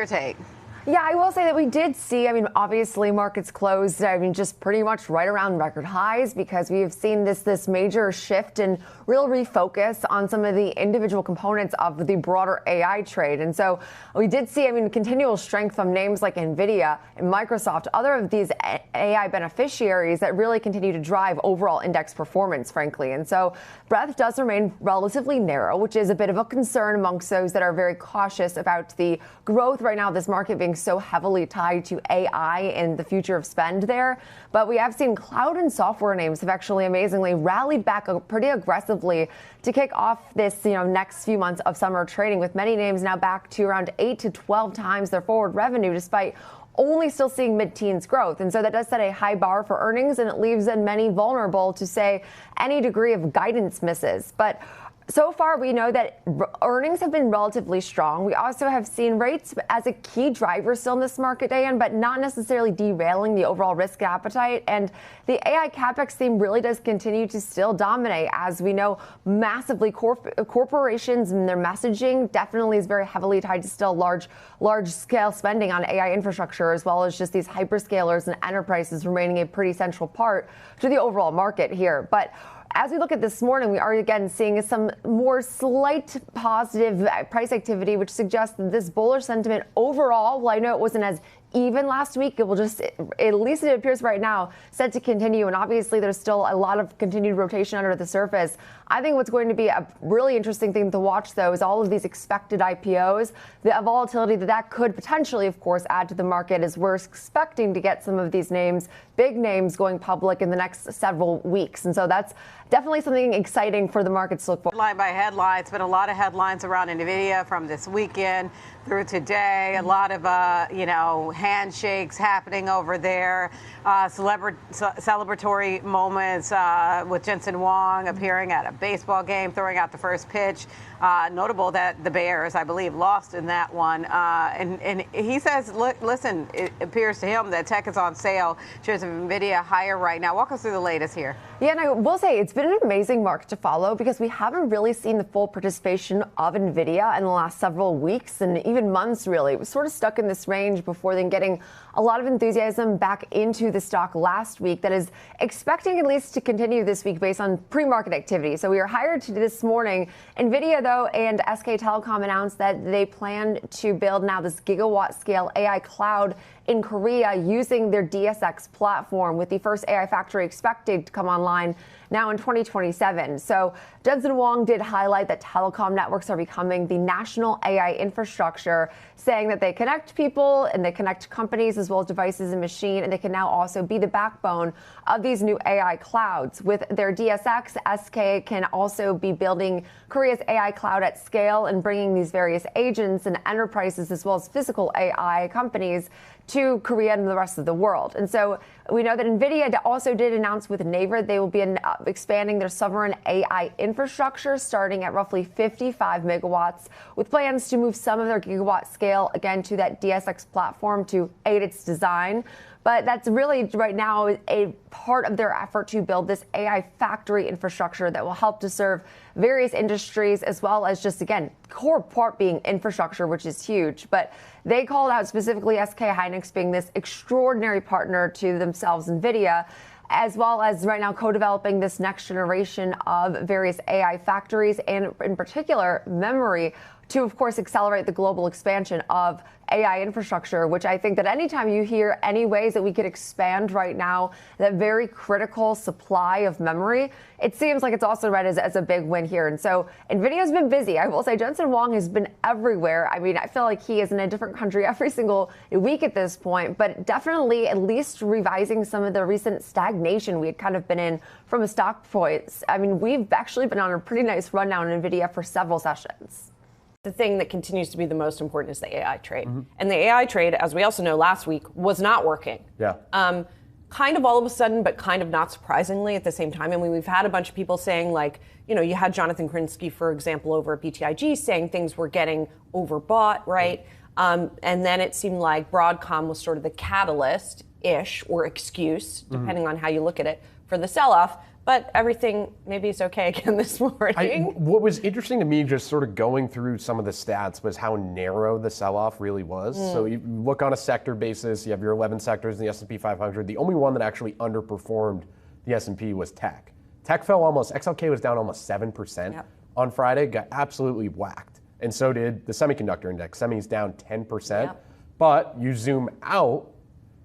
Your take? Yeah, I will say that we did see, obviously markets closed, just pretty much right around record highs because we have seen this major shift and real refocus on some of the individual components of the broader AI trade. And so we did see, continual strength from names like Nvidia and Microsoft, other of these AI beneficiaries that really continue to drive overall index performance, frankly. And so breadth does remain relatively narrow, which is a bit of a concern amongst those that are very cautious about the growth right now, this market being so heavily tied to AI and the future of spend there. But we have seen cloud and software names have actually amazingly rallied back pretty aggressively to kick off this next few months of summer trading, with many names now back to around 8 to 12 times their forward revenue, despite only still seeing mid-teens growth. And so that does set a high bar for earnings, and it leaves many vulnerable to, say, any degree of guidance misses. But so far, we know that earnings have been relatively strong. We also have seen rates as a key driver still in this market, Diane, but not necessarily derailing the overall risk appetite. And the AI capex theme really does continue to still dominate. As we know, massively corporations and their messaging definitely is very heavily tied to still large scale spending on AI infrastructure, as well as just these hyperscalers and enterprises remaining a pretty central part to the overall market here. But as we look at this morning, we are again seeing some more slight positive price activity, which suggests that this bullish sentiment overall, well, I know it wasn't as even last week, it will just, at least it appears right now, set to continue. And obviously there's still a lot of continued rotation under the surface. I think what's going to be a really interesting thing to watch, though, is all of these expected IPOs, the volatility that could potentially, of course, add to the market, as we're expecting to get some of these names, big names, going public in the next several weeks. And so that's definitely something exciting for the markets to look for. Headline by headline, it's been a lot of headlines around Nvidia from this weekend through today. A lot of, handshakes happening over there. Celebratory moments with Jensen Huang appearing at a baseball game, throwing out the first pitch. Notable that the Bears, I believe, lost in that one. And he says, look, listen, it appears to him that tech is on sale. Shares of Nvidia higher right now. Walk us through the latest here. Yeah, and I will say it's been an amazing market to follow because we haven't really seen the full participation of Nvidia in the last several weeks and even months, really. It was sort of stuck in this range before then getting a lot of enthusiasm back into the stock last week that is expecting at least to continue this week based on pre-market activity. So we are higher to this morning. Nvidia, though, and SK Telecom announced that they plan to build now this gigawatt-scale AI cloud in Korea using their DSX platform, with the first AI factory expected to come online now in 2027. So Jensen Huang did highlight that telecom networks are becoming the national AI infrastructure, saying that they connect people and they connect companies as well as devices and machine, and they can now also be the backbone of these new AI clouds. With their DSX, SK can also be building Korea's AI cloud at scale and bringing these various agents and enterprises as well as physical AI companies to Korea and the rest of the world. And so we know that Nvidia also did announce with Naver they will be expanding their sovereign AI infrastructure starting at roughly 55 megawatts, with plans to move some of their gigawatt scale again to that DSX platform to aid its design. But that's really right now a part of their effort to build this AI factory infrastructure that will help to serve various industries, as well as just, again, core part being infrastructure, which is huge. But they called out specifically SK Hynix being this extraordinary partner to themselves, Nvidia, as well as right now co-developing this next generation of various AI factories and in particular memory to, of course, accelerate the global expansion of AI infrastructure, which I think that anytime you hear any ways that we could expand right now that very critical supply of memory, it seems like it's also read as a big win here. And so NVIDIA's been busy. I will say Jensen Huang has been everywhere. I feel like he is in a different country every single week at this point, but definitely at least revising some of the recent stagnation we had kind of been in from a stock points. We've actually been on a pretty nice run now in NVIDIA for several sessions. The thing that continues to be the most important is the AI trade. Mm-hmm. And the AI trade, as we also know last week, was not working. Yeah. Kind of all of a sudden, but kind of not surprisingly at the same time. We've had a bunch of people saying, like, you had Jonathan Krinsky, for example, over at BTIG saying things were getting overbought, right? And then it seemed like Broadcom was sort of the catalyst-ish or excuse, depending on how you look at it, for the sell-off. but everything maybe is okay again this morning. What was interesting to me, just sort of going through some of the stats, was how narrow the sell-off really was. So you look on a sector basis, you have your 11 sectors in the S&P 500. The only one that actually underperformed the S&P was tech. Tech fell almost, XLK was down almost 7% on Friday, got absolutely whacked. And so did the semiconductor index. Semis down 10%. But you zoom out,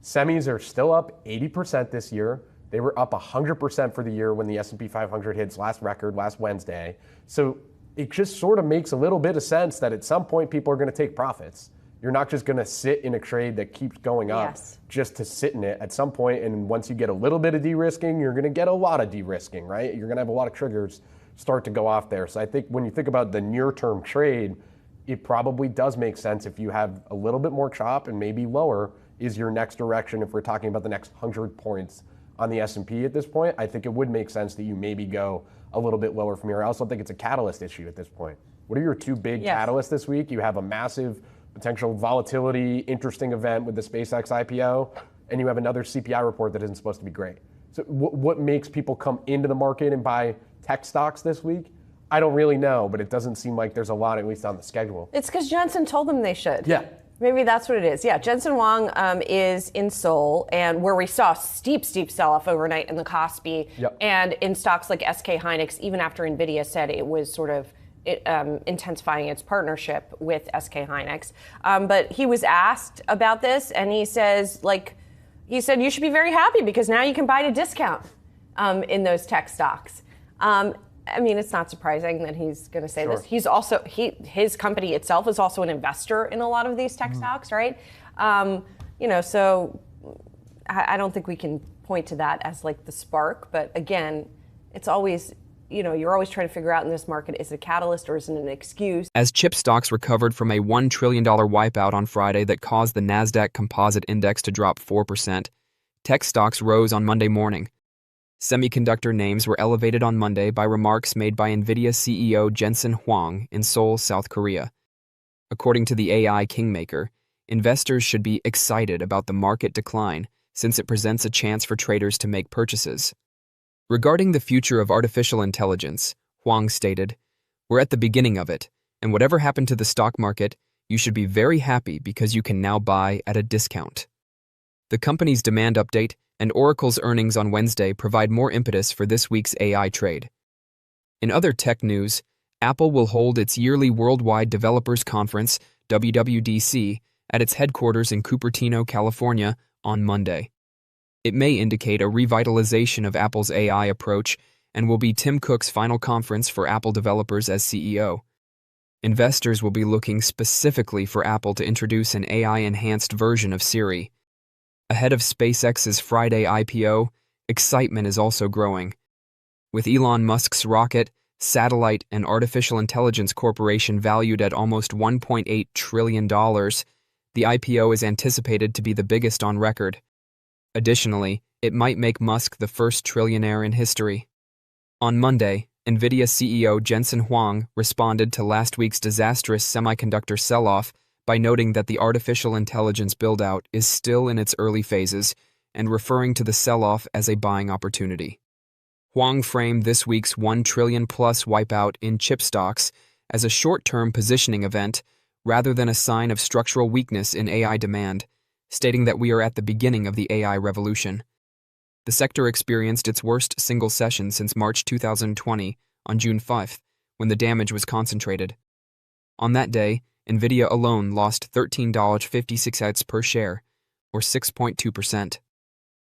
semis are still up 80% this year. They were up 100% for the year when the S&P 500 hits last record last Wednesday. So it just sort of makes a little bit of sense that at some point people are going to take profits. You're not just going to sit in a trade that keeps going up just to sit in it at some point. And once you get a little bit of de-risking, you're going to get a lot of de-risking, right? You're going to have a lot of triggers start to go off there. So I think when you think about the near-term trade, it probably does make sense if you have a little bit more chop and maybe lower is your next direction. If we're talking about the next 100 points on the S&P at this point, I think it would make sense that you maybe go a little bit lower from here. I also think it's a catalyst issue at this point. What are your two big catalysts this week? You have a massive potential volatility, interesting event with the SpaceX IPO, and you have another CPI report that isn't supposed to be great. So what makes people come into the market and buy tech stocks this week? I don't really know, but it doesn't seem like there's a lot, at least on the schedule. It's because Jensen told them they should. Yeah. Maybe that's what it is. Yeah, Jensen Huang is in Seoul, and where we saw steep sell-off overnight in the Kospi, and in stocks like SK Hynix, even after Nvidia said it was sort of intensifying its partnership with SK Hynix. But he was asked about this, and he said you should be very happy because now you can buy at a discount in those tech stocks. I mean, it's not surprising that he's going to say this. He's also his company itself is also an investor in a lot of these tech stocks, right? So I don't think we can point to that as like the spark. But again, it's always, you're always trying to figure out in this market, is it a catalyst or is it an excuse? As chip stocks recovered from a $1 trillion wipeout on Friday that caused the Nasdaq Composite Index to drop 4%, tech stocks rose on Monday morning. Semiconductor names were elevated on Monday by remarks made by Nvidia CEO Jensen Huang in Seoul, South Korea. According to the AI kingmaker, investors should be excited about the market decline since it presents a chance for traders to make purchases. Regarding the future of artificial intelligence, Huang stated, "We're at the beginning of it, and whatever happened to the stock market, you should be very happy because you can now buy at a discount." The company's demand update and Oracle's earnings on Wednesday provide more impetus for this week's AI trade. In other tech news, Apple will hold its yearly Worldwide Developers Conference, WWDC, at its headquarters in Cupertino, California, on Monday. It may indicate a revitalization of Apple's AI approach and will be Tim Cook's final conference for Apple developers as CEO. Investors will be looking specifically for Apple to introduce an AI-enhanced version of Siri. Ahead of SpaceX's Friday IPO, excitement is also growing. With Elon Musk's rocket, satellite, and artificial intelligence corporation valued at almost $1.8 trillion, the IPO is anticipated to be the biggest on record. Additionally, it might make Musk the first trillionaire in history. On Monday, Nvidia CEO Jensen Huang responded to last week's disastrous semiconductor sell-off by noting that the artificial intelligence build-out is still in its early phases and referring to the sell-off as a buying opportunity. Huang framed this week's $1 trillion-plus wipeout in chip stocks as a short-term positioning event rather than a sign of structural weakness in AI demand, stating that we are at the beginning of the AI revolution. The sector experienced its worst single session since March 2020 on June 5th, when the damage was concentrated. On that day, Nvidia alone lost $13.56 per share, or 6.2%.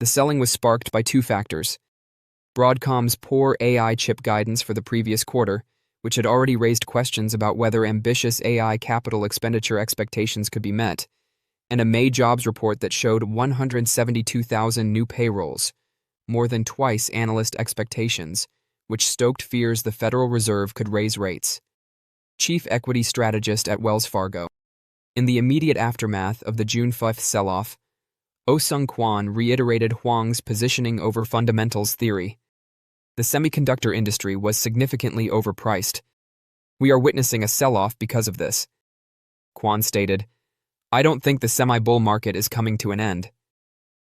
The selling was sparked by two factors: Broadcom's poor AI chip guidance for the previous quarter, which had already raised questions about whether ambitious AI capital expenditure expectations could be met, and a May jobs report that showed 172,000 new payrolls, more than twice analyst expectations, which stoked fears the Federal Reserve could raise rates. Chief equity strategist at Wells Fargo. In the immediate aftermath of the June 5th sell-off, Oh-Sung Kwon reiterated Huang's positioning over fundamentals theory. The semiconductor industry was significantly overpriced. We are witnessing a sell-off because of this. Kwon stated, "I don't think the semi-bull market is coming to an end."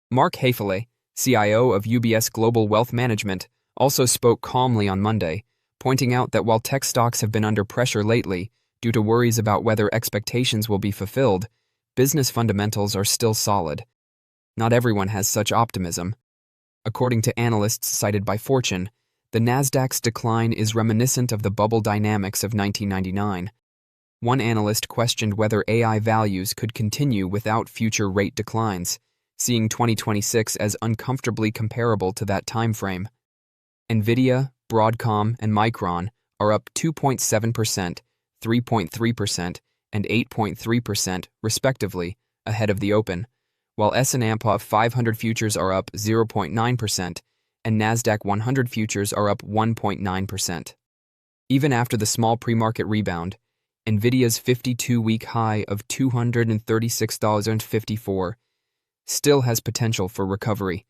Mark Haefele, CIO of UBS Global Wealth Management, also spoke calmly on Monday, pointing out that while tech stocks have been under pressure lately due to worries about whether expectations will be fulfilled, business fundamentals are still solid. Not everyone has such optimism. According to analysts cited by Fortune, the Nasdaq's decline is reminiscent of the bubble dynamics of 1999. One analyst questioned whether AI values could continue without future rate declines, seeing 2026 as uncomfortably comparable to that time frame. Nvidia, Broadcom, and Micron are up 2.7%, 3.3%, and 8.3%, respectively, ahead of the open, while S&P 500 futures are up 0.9% and Nasdaq 100 futures are up 1.9%. Even after the small pre-market rebound, Nvidia's 52-week high of $236.54 still has potential for recovery.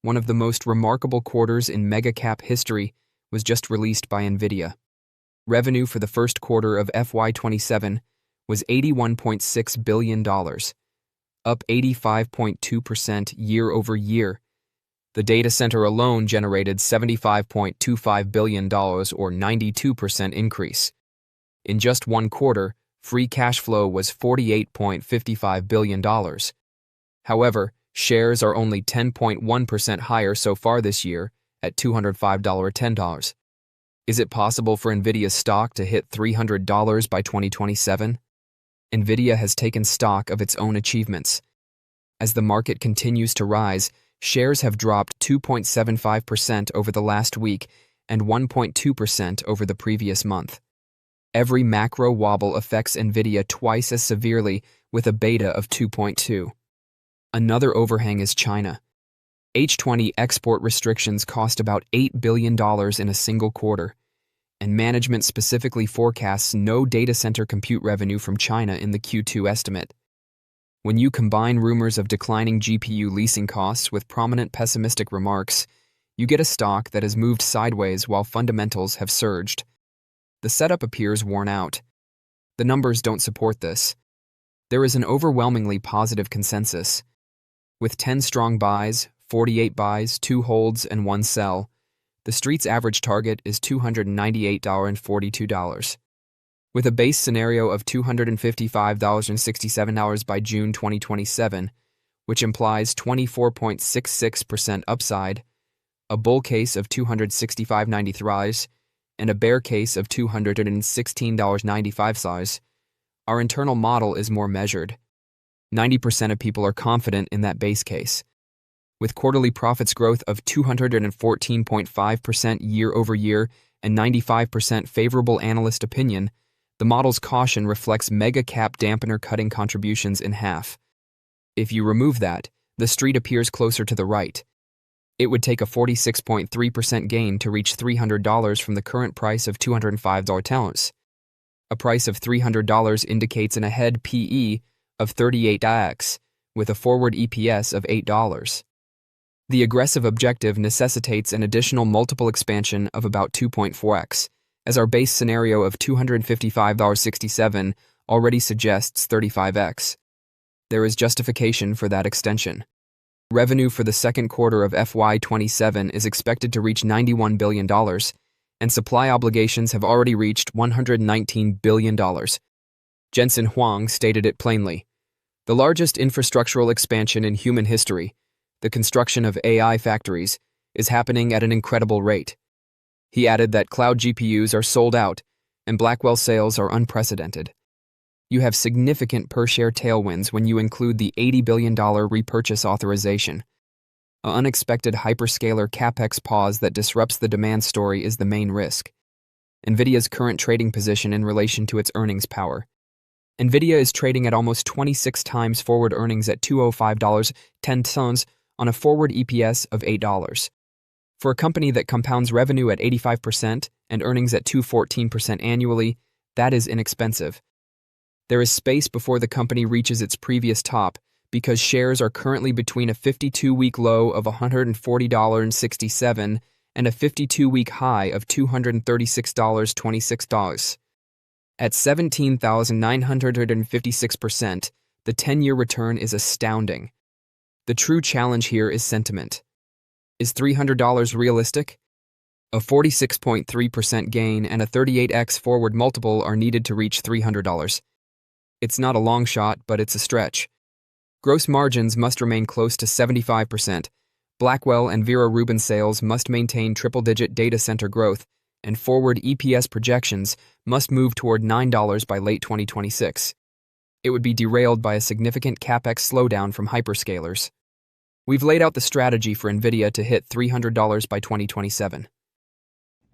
One of the most remarkable quarters in mega-cap history was just released by Nvidia. Revenue for the first quarter of FY27 was $81.6 billion, up 85.2% year over year. The data center alone generated $75.25 billion, or 92% increase. In just one quarter, free cash flow was $48.55 billion. However, shares are only 10.1% higher so far this year at $205.10. Is it possible for Nvidia's stock to hit $300 by 2027? Nvidia has taken stock of its own achievements. As the market continues to rise, shares have dropped 2.75% over the last week and 1.2% over the previous month. Every macro wobble affects Nvidia twice as severely, with a beta of 2.2. Another overhang is China. H20 export restrictions cost about $8 billion in a single quarter, and management specifically forecasts no data center compute revenue from China in the Q2 estimate. When you combine rumors of declining GPU leasing costs with prominent pessimistic remarks, you get a stock that has moved sideways while fundamentals have surged. The setup appears worn out. The numbers don't support this. There is an overwhelmingly positive consensus. With 10 strong buys, 48 buys, 2 holds, and 1 sell, the street's average target is $298.42. With a base scenario of $255.67 by June 2027, which implies 24.66% upside, a bull case of $265.93, and a bear case of $216.95, our internal model is more measured. 90% of people are confident in that base case. With quarterly profits growth of 214.5% year over year and 95% favorable analyst opinion, the model's caution reflects mega-cap dampener cutting contributions in half. If you remove that, the street appears closer to the right. It would take a 46.3% gain to reach $300 from the current price of $205. A price of $300 indicates an ahead PE of 38x, with a forward EPS of $8. The aggressive objective necessitates an additional multiple expansion of about 2.4x, as our base scenario of $255.67 already suggests 35x. There is justification for that extension. Revenue for the second quarter of FY27 is expected to reach $91 billion, and supply obligations have already reached $119 billion. Jensen Huang stated it plainly. The largest infrastructural expansion in human history, the construction of AI factories, is happening at an incredible rate. He added that cloud GPUs are sold out and Blackwell sales are unprecedented. You have significant per-share tailwinds when you include the $80 billion repurchase authorization. An unexpected hyperscaler capex pause that disrupts the demand story is the main risk. Nvidia's current trading position in relation to its earnings power. Nvidia is trading at almost 26 times forward earnings at $205.10 on a forward EPS of $8. For a company that compounds revenue at 85% and earnings at 214% annually, that is inexpensive. There is space before the company reaches its previous top because shares are currently between a 52-week low of $140.67 and a 52-week high of $236.26. At 17,956%, the 10-year return is astounding. The true challenge here is sentiment. Is $300 realistic? A 46.3% gain and a 38x forward multiple are needed to reach $300. It's not a long shot, but it's a stretch. Gross margins must remain close to 75%. Blackwell and Vera Rubin sales must maintain triple-digit data center growth, and forward EPS projections must move toward $9 by late 2026. It would be derailed by a significant CapEx slowdown from hyperscalers. We've laid out the strategy for Nvidia to hit $300 by 2027.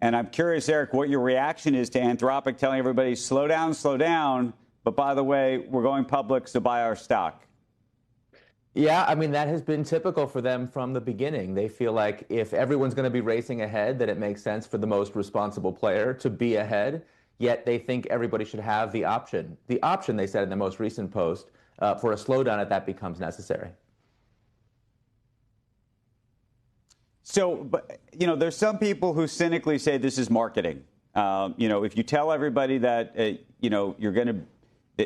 And I'm curious, Eric, what your reaction is to Anthropic telling everybody, slow down, but by the way, we're going public, so buy our stock. Yeah, I mean, that has been typical for them from the beginning. They feel like if everyone's going to be racing ahead, that it makes sense for the most responsible player to be ahead, yet they think everybody should have the option. The option, they said in the most recent post, for a slowdown if that becomes necessary. So, but, there's some people who cynically say this is marketing. If you tell everybody that, you're going to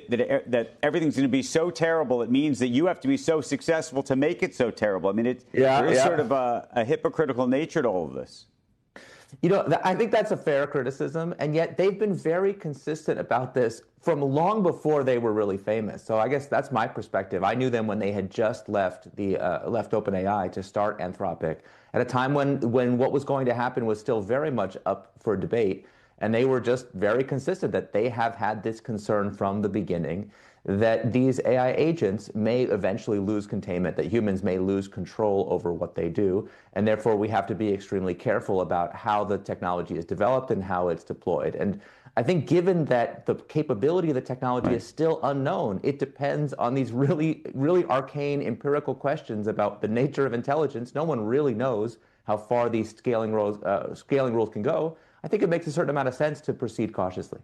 that everything's going to be so terrible, it means that you have to be so successful to make it so terrible. I mean, there is sort of a hypocritical nature to all of this. I think that's a fair criticism, and yet they've been very consistent about this from long before they were really famous. So I guess that's my perspective. I knew them when they had just left OpenAI to start Anthropic at a time when what was going to happen was still very much up for debate. And they were just very consistent that they have had this concern from the beginning that these AI agents may eventually lose containment, that humans may lose control over what they do. And therefore, we have to be extremely careful about how the technology is developed and how it's deployed. And I think given that the capability of the technology is still unknown, it depends on these really, really arcane empirical questions about the nature of intelligence. No one really knows how far these scaling rules can go. I think it makes a certain amount of sense to proceed cautiously.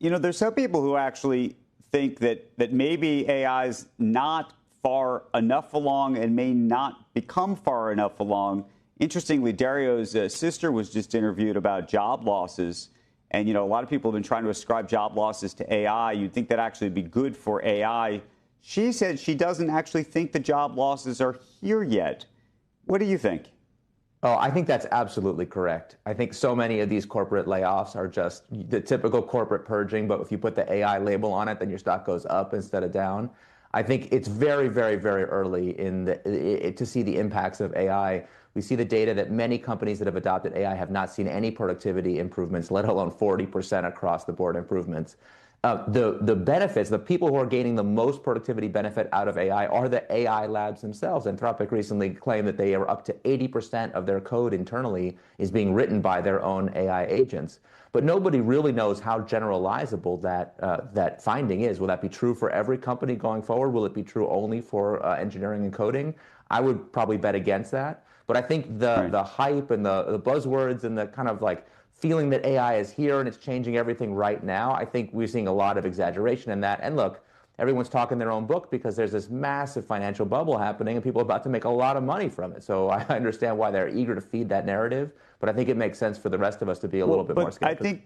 There's some people who actually think that maybe AI is not far enough along and may not become far enough along. Interestingly, Dario's sister was just interviewed about job losses. And, a lot of people have been trying to ascribe job losses to AI. You'd think that actually would be good for AI. She said she doesn't actually think the job losses are here yet. What do you think? Oh, I think that's absolutely correct. I think so many of these corporate layoffs are just the typical corporate purging, but if you put the AI label on it, then your stock goes up instead of down. I think it's very, very, very early to see the impacts of AI. We see the data that many companies that have adopted AI have not seen any productivity improvements, let alone 40% across the board improvements. The benefits, the people who are gaining the most productivity benefit out of AI are the AI labs themselves. Anthropic recently claimed that they are up to 80% of their code internally is being written by their own AI agents. But nobody really knows how generalizable that finding is. Will that be true for every company going forward? Will it be true only for engineering and coding? I would probably bet against that. But I think the hype and the buzzwords and the kind of like feeling that AI is here and it's changing everything right now, I think we're seeing a lot of exaggeration in that. And look, everyone's talking their own book because there's this massive financial bubble happening and people are about to make a lot of money from it. So I understand why they're eager to feed that narrative, but I think it makes sense for the rest of us to be a little bit more skeptical. I think,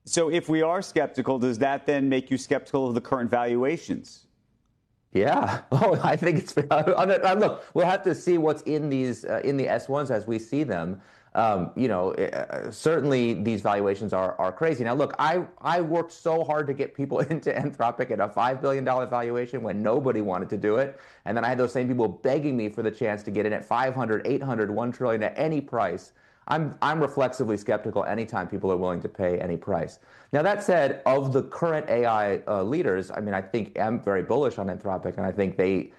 so if we are skeptical, does that then make you skeptical of the current valuations? Yeah. Oh, I think it's look. We'll have to see what's in these in the S1s as we see them. Certainly these valuations are crazy. Now, look, I worked so hard to get people into Anthropic at a $5 billion valuation when nobody wanted to do it, and then I had those same people begging me for the chance to get in at 500, 800, 1 trillion at any price. I'm reflexively skeptical anytime people are willing to pay any price. Now, that said, of the current AI leaders, I mean, I think I'm very bullish on Anthropic, and I think they,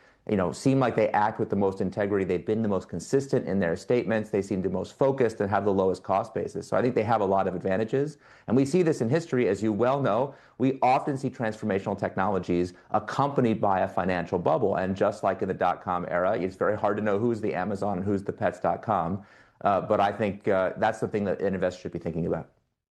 seem like they act with the most integrity. They've been the most consistent in their statements. They seem the most focused and have the lowest cost basis. So I think they have a lot of advantages. And we see this in history, as you well know. We often see transformational technologies accompanied by a financial bubble. And just like in the dot-com era, it's very hard to know who's the Amazon and who's the Pets.com. But I think that's the thing that an investor should be thinking about.